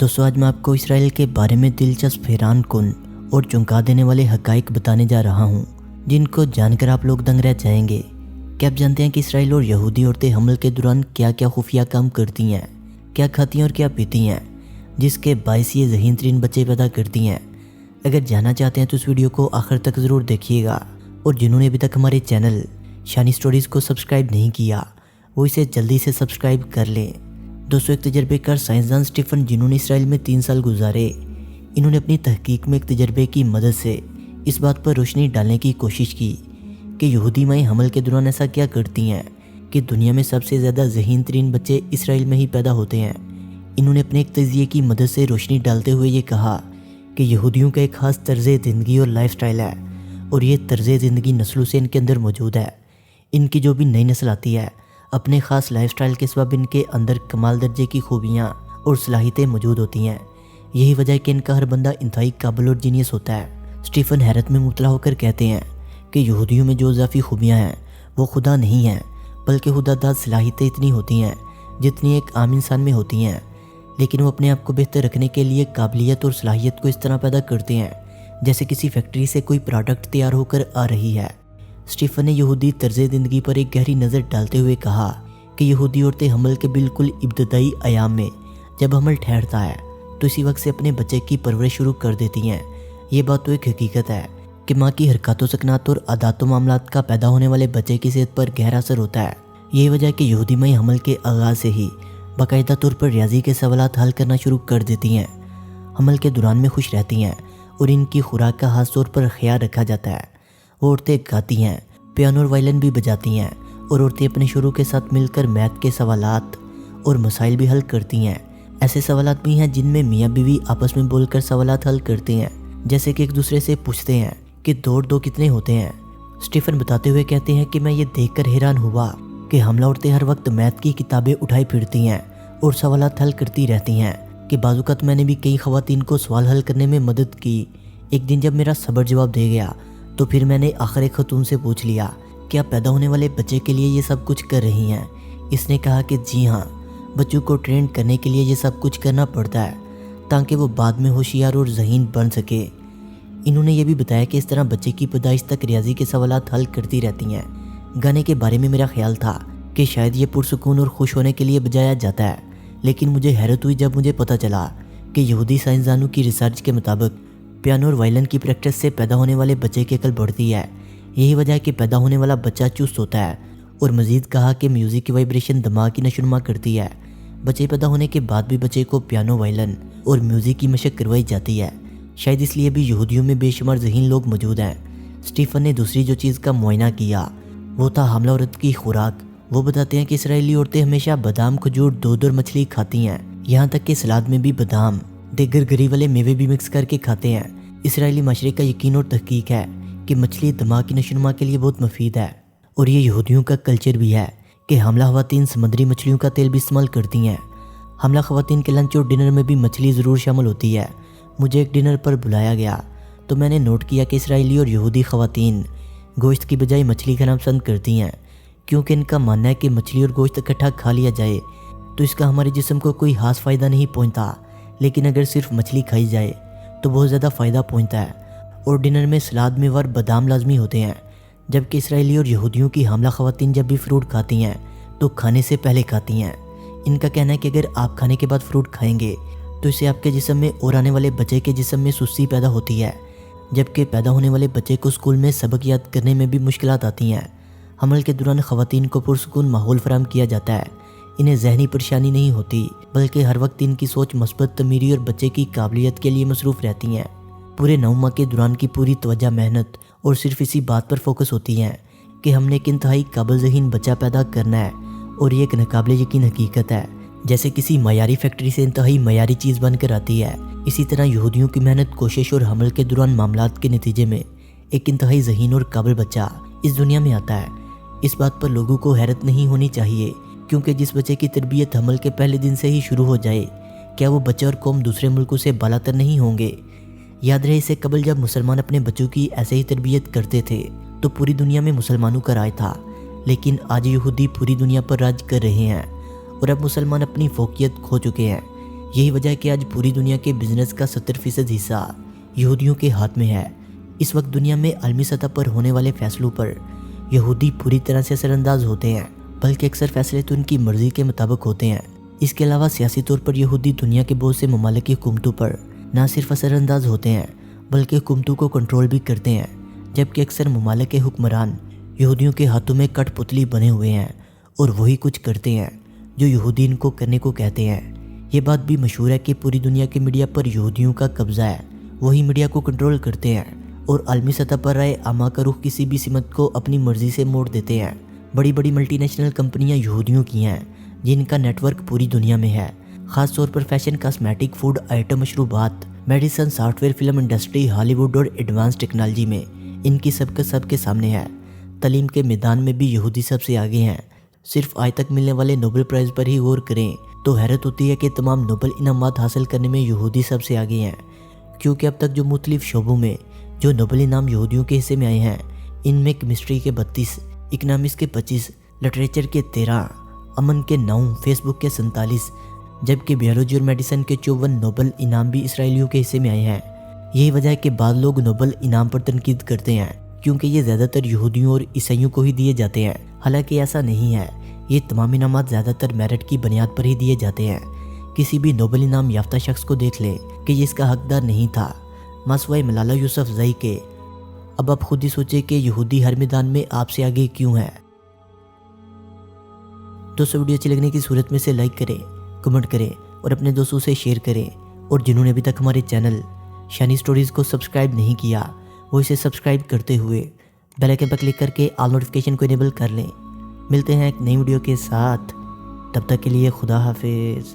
दोस्तों आज मैं आपको इसराइल के बारे में दिलचस्प, हैरान कुन और चौंका देने वाले हकाइक बताने जा रहा हूँ, जिनको जानकर आप लोग दंग रह जाएंगे। क्या आप जानते हैं कि इसराइल और यहूदी औरतें हमल के दौरान क्या क्या खुफिया काम करती हैं, क्या खाती हैं और क्या पीती हैं, जिसके बायस ये ज़हीन तरीन बच्चे पैदा करती हैं। अगर जानना चाहते हैं तो इस वीडियो को आखिर तक ज़रूर देखिएगा, और जिन्होंने अभी तक हमारे चैनल शानी स्टोरीज़ को सब्सक्राइब नहीं किया वो इसे जल्दी से सब्सक्राइब कर लें। दोस्तों एक तजर्बेकार साइंसदान स्टीफन, जिन्होंने इसराइल में 3 साल गुजारे, इन्होंने अपनी तहकीक में एक तजर्बे की मदद से इस बात पर रोशनी डालने की कोशिश की कि यहूदी माएँ हमल के दौरान ऐसा क्या करती हैं कि दुनिया में सबसे ज़्यादा ज़हीन तरीन बच्चे इसराइल में ही पैदा होते हैं। इन्होंने अपने एक तजिए की मदद से रोशनी डालते हुए ये कहा कि यहूदियों का एक ख़ास तर्ज़ ज़िंदगी और लाइफ स्टाइल है, और ये तर्ज़ ज़िंदगी नस्लों से इनके अंदर मौजूद है। इनकी जो भी नई नस्ल आती है, अपने ख़ास लाइफ स्टाइल के सबब इनके अंदर कमाल दर्जे की खूबियाँ और सलाहियतें मौजूद होती हैं। यही वजह है कि इनका हर बंदा इंतहाई काबिल और जीनियस होता है। स्टीफन हैरत में मुबतला होकर कहते हैं कि यहूदियों में जो इजाफी खूबियाँ हैं वो खुदा नहीं हैं, बल्कि खुदादाद सलाहियतें इतनी होती हैं जितनी एक आम इंसान में होती हैं, लेकिन वो अपने आप को बेहतर रखने के लिए काबिलियत और सलाहियत को इस तरह पैदा करते हैं जैसे किसी फैक्ट्री से कोई प्रोडक्ट तैयार होकर आ रही है। स्टीफन ने यहूदी तर्ज़ ज़िंदगी पर एक गहरी नज़र डालते हुए कहा कि यहूदी औरतें हमल के बिल्कुल इब्तदाई अयाम में जब हमल ठहरता है तो इसी वक्त से अपने बच्चे की परवरिश शुरू कर देती हैं। ये बात तो एक हकीकत है कि माँ की हरकत व सकनात और आदात मामलात का पैदा होने वाले बच्चे की सेहत पर गहरा असर होता है। यही वजह है कि यहूदी माएँ हमल के आगाज़ से ही बाकायदा तौर पर रियाजी के सवालात हल करना शुरू कर देती हैं। हमल के दौरान में खुश रहती हैं और इनकी खुराक का खास तौर पर ख्याल रखा जाता है। वो औरतें गाती हैं, पियानो और वायलिन भी बजाती हैं, और औरतें अपने शुरू के साथ मिलकर मैथ के सवालात और मसाइल भी हल करती हैं। ऐसे सवालात भी हैं जिनमें मियाँ बीवी आपस में बोलकर सवालात हल करते हैं, जैसे कि एक दूसरे से पूछते हैं कि 2 और 2 कितने होते हैं। स्टीफन बताते हुए कहते हैं कि मैं ये देखकर हैरान हुआ कि हमला औरतें हर वक्त मैथ की किताबें उठाई फिरती हैं और सवालात हल करती रहती हैं कि बाज़ुकात मैंने भी कई ख़वातीन को सवाल हल करने में मदद की। एक दिन जब मेरा सब्र जवाब दे गया तो फिर मैंने आखिर एक खतून से पूछ लिया कि आप पैदा होने वाले बच्चे के लिए ये सब कुछ कर रही हैं। इसने कहा कि जी हाँ, बच्चों को ट्रेन करने के लिए ये सब कुछ करना पड़ता है ताकि वो बाद में होशियार और ज़हीन बन सके। इन्होंने ये भी बताया कि इस तरह बच्चे की पैदाइश तक रियाजी के सवालात हल करती रहती हैं। गाने के बारे में मेरा ख्याल था कि शायद ये पुरसुकून और खुश होने के लिए बजाया जाता है, लेकिन मुझे हैरत हुई जब मुझे पता चला कि यहूदी साइंसदानों की रिसर्च के मुताबिक पियानो और वायलिन की प्रैक्टिस से पैदा होने वाले बच्चे की अकल बढ़ती है। यही वजह है कि पैदा होने वाला बच्चा चुस्त होता है। और मज़ीद कहा कि म्यूज़िक की वाइब्रेशन दिमाग की नशोनुमा करती है। बच्चे पैदा होने के बाद भी बच्चे को पियानो, वायलिन और म्यूज़िक की मशक करवाई जाती है। शायद इसलिए भी यहूदियों में बेशुमार ज़हीन लोग मौजूद हैं। स्टीफन ने दूसरी जो चीज़ का मुआयना किया वो था हमला औरत की खुराक। वो बताते हैं कि इसराइली औरतें हमेशा बादाम, खजूर, दूध और मछली खाती हैं। यहाँ तक कि सलाद में भी बादाम, दीगर गरी वाले मेवे भी मिक्स करके खाते हैं। इसराइली माशरे का यकीन और तहकीक है कि मछली दिमाग की नशोनुमा के लिए बहुत मुफीद है, और ये यहूदियों का कल्चर भी है कि हमला ख़वातीन समुद्री मछलियों का तेल भी इस्तेमाल करती हैं। हमला ख़वातीन के लंच और डिनर में भी मछली ज़रूर शामिल होती है। मुझे एक डिनर पर बुलाया गया तो मैंने नोट किया कि इसराइली और यहूदी ख़वातीन गोश्त की बजाय मछली खाना पसंद करती हैं, क्योंकि इनका मानना है कि मछली और गोश्त इकट्ठा खा लिया जाए तो इसका हमारे जिस्म को कोई खास फ़ायदा नहीं पहुँचता, लेकिन अगर सिर्फ मछली खाई जाए तो बहुत ज़्यादा फ़ायदा पहुँचता है। और डिनर में सलाद में वर बादाम लाजमी होते हैं, जबकि इसराइली और यहूदियों की हमला ख़वातीन जब भी फ्रूट खाती हैं तो खाने से पहले खाती हैं। इनका कहना है कि अगर आप खाने के बाद फ्रूट खाएंगे तो इससे आपके जिस्म में और आने वाले बच्चे के जिस्म में सुस्ती पैदा होती है, जबकि पैदा होने वाले बच्चे को स्कूल में सबक याद करने में भी मुश्किलात आती हैं। हमल के दौरान ख़वातीन को पुरसुकून माहौल फराहम किया जाता है। इन्हें जहनी परेशानी नहीं होती, बल्कि हर वक्त इनकी सोच मस्बत, तमीरी और बच्चे की काबिलियत के लिए मसरूफ़ रहती हैं। पूरे 9 माह के दौरान की पूरी तवज्जो, मेहनत और सिर्फ इसी बात पर फोकस होती है कि हमने एक इंतहाई काबिल ज़हीन बच्चा पैदा करना है, और ये एक नाकाबिले यकीन हकीकत है। जैसे किसी मयारी फैक्ट्री से इंतहाई मयारी चीज़ बनकर आती है, इसी तरह यहूदियों की मेहनत, कोशिश और हमल के दौरान मामलात के नतीजे में एक इंतहाई ज़हीन और काबिल बच्चा इस दुनिया में आता है। इस बात पर लोगों को हैरत नहीं होनी चाहिए, क्योंकि जिस बच्चे की तरबियत हमल के पहले दिन से ही शुरू हो जाए, क्या वो बच्चा और कौम दूसरे मुल्कों से बालातर नहीं होंगे। याद रहे, इससे कबल जब मुसलमान अपने बच्चों की ऐसे ही तरबियत करते थे तो पूरी दुनिया में मुसलमानों का राज था, लेकिन आज यहूदी पूरी दुनिया पर राज कर रहे हैं और अब मुसलमान अपनी फोकियत खो चुके हैं। یہی وجہ ہے کہ آج پوری دنیا کے بزنس کا 70% حصہ یہودیوں کے ہاتھ میں ہے۔ اس وقت دنیا میں عالمی سطح پر ہونے والے فیصلوں پر یہودی پوری طرح سے اثر انداز ہوتے ہیں، بلکہ اکثر فیصلے تو ان کی مرضی کے مطابق ہوتے ہیں۔ اس کے علاوہ سیاسی طور پر یہودی دنیا کے بہت سے ممالک کی حکومتوں پر نہ صرف اثر انداز ہوتے ہیں بلکہ حکومتوں کو کنٹرول بھی کرتے ہیں، جبکہ اکثر ممالک کے حکمران یہودیوں کے ہاتھوں میں کٹ پتلی بنے ہوئے ہیں اور وہی کچھ کرتے ہیں جو یہودی ان کو کرنے کو کہتے ہیں۔ یہ بات بھی مشہور ہے کہ پوری دنیا کے میڈیا پر یہودیوں کا قبضہ ہے، وہی میڈیا کو کنٹرول کرتے ہیں اور عالمی سطح پر رائے عامہ کا رخ کسی بھی سمت کو اپنی مرضی سے موڑ دیتے ہیں۔ بڑی بڑی ملٹی نیشنل کمپنیاں یہودیوں کی ہیں جن کا نیٹ ورک پوری دنیا میں ہے، خاص طور پر فیشن، کاسمیٹک، فوڈ آئٹم، مشروبات، medicine, soft where, film industry, ہالی ووڈ اور ایڈوانس ٹیکنالوجی میں ان کی سبقت سب کے سامنے ہے۔ تعلیم کے میدان میں بھی یہودی سب سے آگے ہیں۔ صرف آج تک ملنے والے نوبل پرائز پر ہی غور کریں تو حیرت ہوتی ہے کہ تمام نوبل انعامات حاصل کرنے میں یہودی سب سے آگے ہیں، کیونکہ اب تک جو مختلف شعبوں میں جو نوبل انعام یہودیوں کے حصے میں آئے ہیں، ان میں کیمسٹری کے 32، اکنامکس کے 25، لٹریچر کے 13، امن کے 9، فیس بک کے 47، جبکہ بیولوجی اور میڈیسن کے 54 نوبل انعام بھی اسرائیلیوں کے حصے میں آئے ہیں۔ یہی وجہ ہے کہ بعض لوگ نوبل انعام پر تنقید کرتے ہیں کیونکہ یہ زیادہ تر یہودیوں اور عیسائیوں کو ہی دیے جاتے ہیں، حالانکہ ایسا نہیں ہے۔ یہ تمام انعامات زیادہ تر میرٹ کی بنیاد پر ہی دیے جاتے ہیں۔ کسی بھی نوبل انعام یافتہ شخص کو دیکھ لیں کہ یہ اس کا حقدار نہیں تھا، ماسوائے ملالہ یوسفزئی کے۔ اب آپ خود ہی سوچیں کہ یہودی ہر میدان میں آپ سے آگے کیوں ہے۔ دوستو، ویڈیو اچھی لگنے کی صورت میں سے لائک کریں، کمنٹ کریں اور اپنے دوستوں سے شیئر کریں، اور جنہوں نے ابھی تک ہمارے چینل شانی سٹوریز کو سبسکرائب نہیں کیا وہ اسے سبسکرائب کرتے ہوئے بیل آئکن پر کلک کر کے آل نوٹیفیکیشن کو انیبل کر لیں۔ ملتے ہیں ایک نئی ویڈیو کے ساتھ، تب تک کے لیے خدا حافظ۔